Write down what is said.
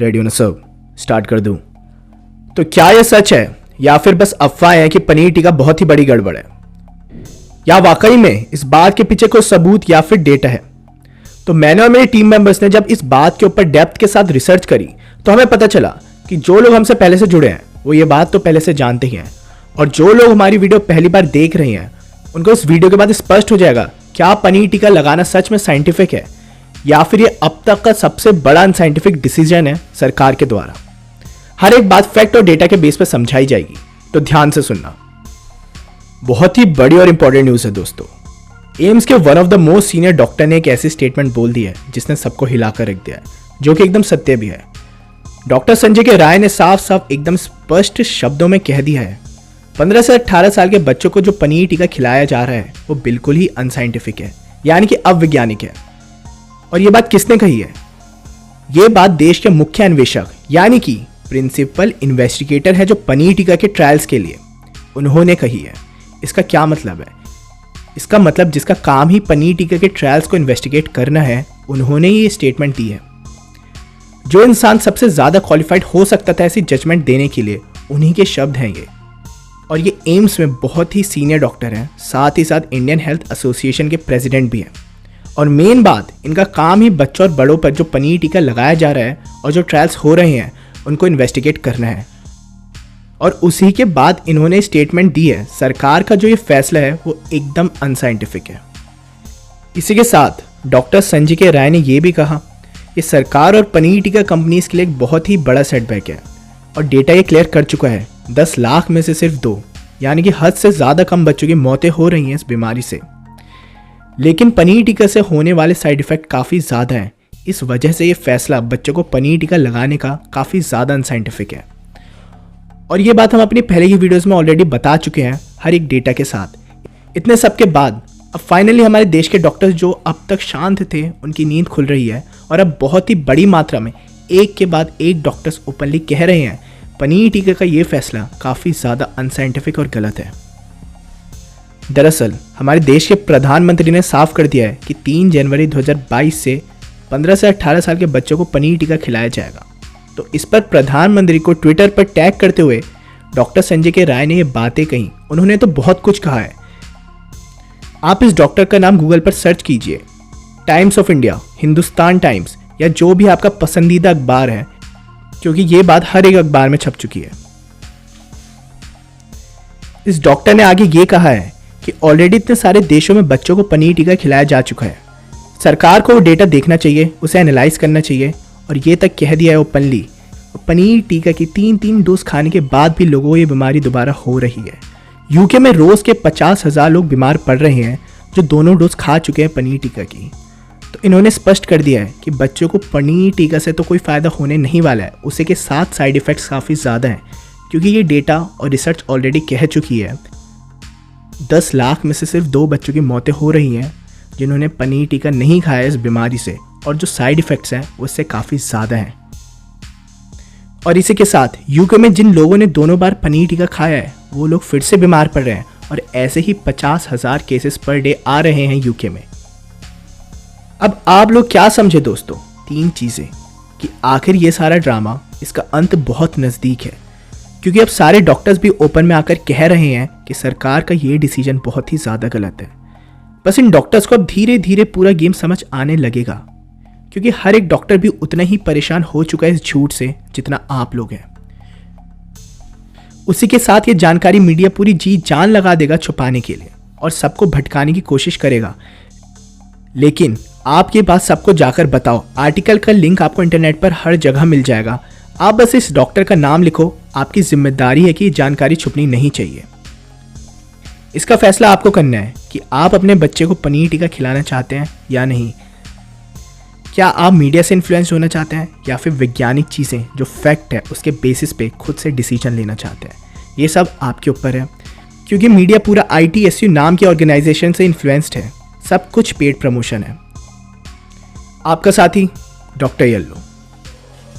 Ready हो ना सब, स्टार्ट कर दूं। तो क्या यह सच है या फिर बस अफवाह है कि पनीर टिक्का बहुत ही बड़ी गड़बड़ है, या वाकई में इस बात के पीछे कोई सबूत या फिर डेटा है? तो मैंने और मेरी टीम मेंबर्स ने जब इस बात के ऊपर डेप्थ के साथ रिसर्च करी तो हमें पता चला कि जो लोग हमसे पहले से जुड़े हैं वो ये बात तो पहले से जानते ही हैं, और जो लोग हमारी वीडियो पहली बार देख रहे हैं उनको इस वीडियो के बाद स्पष्ट हो जाएगा क्या पनीर टिक्का लगाना सच में साइंटिफिक है या फिर ये अब तक का सबसे बड़ा अनसाइंटिफिक डिसीजन है सरकार के द्वारा। हर एक बात फैक्ट और डेटा के बेस पर समझाई जाएगी, तो ध्यान से सुनना। बहुत ही बड़ी और इंपॉर्टेंट न्यूज़ है दोस्तों। एम्स के one of the most senior doctor ने एक ऐसी स्टेटमेंट बोल दी है जिसने सबको हिलाकर रख दिया है, जो कि एकदम सत्य भी है। डॉक्टर संजय के राय ने साफ साफ एकदम स्पष्ट शब्दों में कह दिया है 15 से 18 साल के बच्चों को जो पनीर टिक्का खिलाया जा रहा है वो बिल्कुल ही अनसाइंटिफिक है, यानी कि अवैज्ञानिक है। और ये बात किसने कही है? ये बात देश के मुख्य अन्वेषक यानी कि प्रिंसिपल इन्वेस्टिगेटर है जो पनीर टिक्का के ट्रायल्स के लिए, उन्होंने कही है। इसका क्या मतलब है? इसका मतलब जिसका काम ही पनीर टिक्का के ट्रायल्स को इन्वेस्टिगेट करना है, उन्होंने ये स्टेटमेंट दी है। जो इंसान सबसे ज्यादा क्वालिफाइड हो सकता था ऐसी जजमेंट देने के लिए, उन्हीं के शब्द हैं ये। और ये एम्स में बहुत ही सीनियर डॉक्टर हैं, साथ ही साथ इंडियन हेल्थ एसोसिएशन के प्रेसिडेंट भी हैं। और मेन बात, इनका काम ही बच्चों और बड़ों पर जो पनीर टिक्का लगाया जा रहा है और जो ट्रायल्स हो रहे हैं उनको इन्वेस्टिगेट करना है। और उसी के बाद इन्होंने स्टेटमेंट दी है सरकार का जो ये फैसला है वो एकदम अनसाइंटिफिक है। इसी के साथ डॉक्टर संजय के राय ने यह भी कहा कि सरकार और पनीर टिक्का कंपनीज के लिए एक बहुत ही बड़ा सेटबैक है, और डेटा ये क्लियर कर चुका है 10 लाख में से सिर्फ 2, यानी कि हद से ज़्यादा कम बच्चों की मौतें हो रही हैं इस बीमारी से। लेकिन पनीर टिक्का से होने वाले साइड इफ़ेक्ट काफ़ी ज़्यादा हैं, इस वजह से ये फैसला बच्चों को पनीर टिक्का लगाने का काफ़ी ज़्यादा अनसाइंटिफिक है। और ये बात हम अपनी पहले की वीडियोस में ऑलरेडी बता चुके हैं हर एक डेटा के साथ। इतने सब के बाद अब फाइनली हमारे देश के डॉक्टर्स जो अब तक शांत थे उनकी नींद खुल रही है, और अब बहुत ही बड़ी मात्रा में एक के बाद एक डॉक्टर्स ओपनली कह रहे हैं पनीर टिक्का का ये फैसला काफ़ी ज़्यादा अनसाइंटिफिक और गलत है। दरअसल हमारे देश के प्रधानमंत्री ने साफ कर दिया है कि 3 जनवरी 2022 से 15 से 18 साल के बच्चों को पनीर टिक्का खिलाया जाएगा। तो इस पर प्रधानमंत्री को ट्विटर पर टैग करते हुए डॉक्टर संजय के राय ने ये बातें कही। उन्होंने तो बहुत कुछ कहा है। आप इस डॉक्टर का नाम गूगल पर सर्च कीजिए, times of India, Hindustan times या जो भी आपका पसंदीदा अखबार है, क्योंकि ये बात हर एक अखबार में छप चुकी है। इस डॉक्टर ने आगे ये कहा है कि ऑलरेडी इतने सारे देशों में बच्चों को पनीर टिक्का खिलाया जा चुका है। सरकार को वो डेटा देखना चाहिए, उसे एनालाइज करना चाहिए, और ये तक कह दिया है ओपनली पनीर टिक्का की 3 डोज खाने के बाद भी लोगों को ये बीमारी दोबारा हो रही है। यूके में रोज़ के 50,000 लोग बीमार पड़ रहे हैं जो दोनों डोज खा चुके हैं पनीर टिक्का की। तो इन्होंने स्पष्ट कर दिया है कि बच्चों को पनीर टिक्का से तो कोई फ़ायदा होने नहीं वाला है, उसी के साथ साइड इफ़ेक्ट्स काफ़ी ज़्यादा हैं, क्योंकि ये डेटा और रिसर्च ऑलरेडी कह चुकी है 10 लाख में से सिर्फ 2 बच्चों की मौतें हो रही हैं जिन्होंने पनीर टिक्का नहीं खाया इस बीमारी से, और जो साइड इफ़ेक्ट्स हैं उससे काफ़ी ज़्यादा हैं। और इसी के साथ यूके में जिन लोगों ने दोनों बार पनीर टिक्का खाया है वो लोग फिर से बीमार पड़ रहे हैं, और ऐसे ही 50,000 केसेस पर डे आ रहे हैं यूके में। अब आप लोग क्या समझे दोस्तों? 3 चीज़ें कि आखिर ये सारा ड्रामा, इसका अंत बहुत नज़दीक है, क्योंकि अब सारे डॉक्टर्स भी ओपन में आकर कह रहे हैं कि सरकार का ये डिसीजन बहुत ही ज़्यादा गलत है। बस इन डॉक्टर्स को अब धीरे धीरे पूरा गेम समझ आने लगेगा, क्योंकि हर एक डॉक्टर भी उतना ही परेशान हो चुका है इस झूठ से जितना आप लोग हैं। उसी के साथ ये जानकारी मीडिया पूरी जी जान लगा देगा छुपाने के लिए और सबको भटकाने की कोशिश करेगा। लेकिन आप ये बात सबको जाकर बताओ। आर्टिकल का लिंक आपको इंटरनेट पर हर जगह मिल जाएगा। आप बस इस डॉक्टर का नाम लिखो। आपकी जिम्मेदारी है कि ये जानकारी छुपनी नहीं चाहिए। इसका फैसला आपको करना है कि आप अपने बच्चे को पनीर टिक्का खिलाना चाहते हैं या नहीं। क्या आप मीडिया से इन्फ्लुएंस होना चाहते हैं या फिर वैज्ञानिक चीज़ें जो फैक्ट है उसके बेसिस पे खुद से डिसीजन लेना चाहते हैं? ये सब आपके ऊपर है, क्योंकि मीडिया पूरा ITSU नाम की ऑर्गेनाइजेशन से इन्फ्लुएंस्ड है। सब कुछ पेड प्रमोशन है। आपका साथी डॉक्टर येल्लो।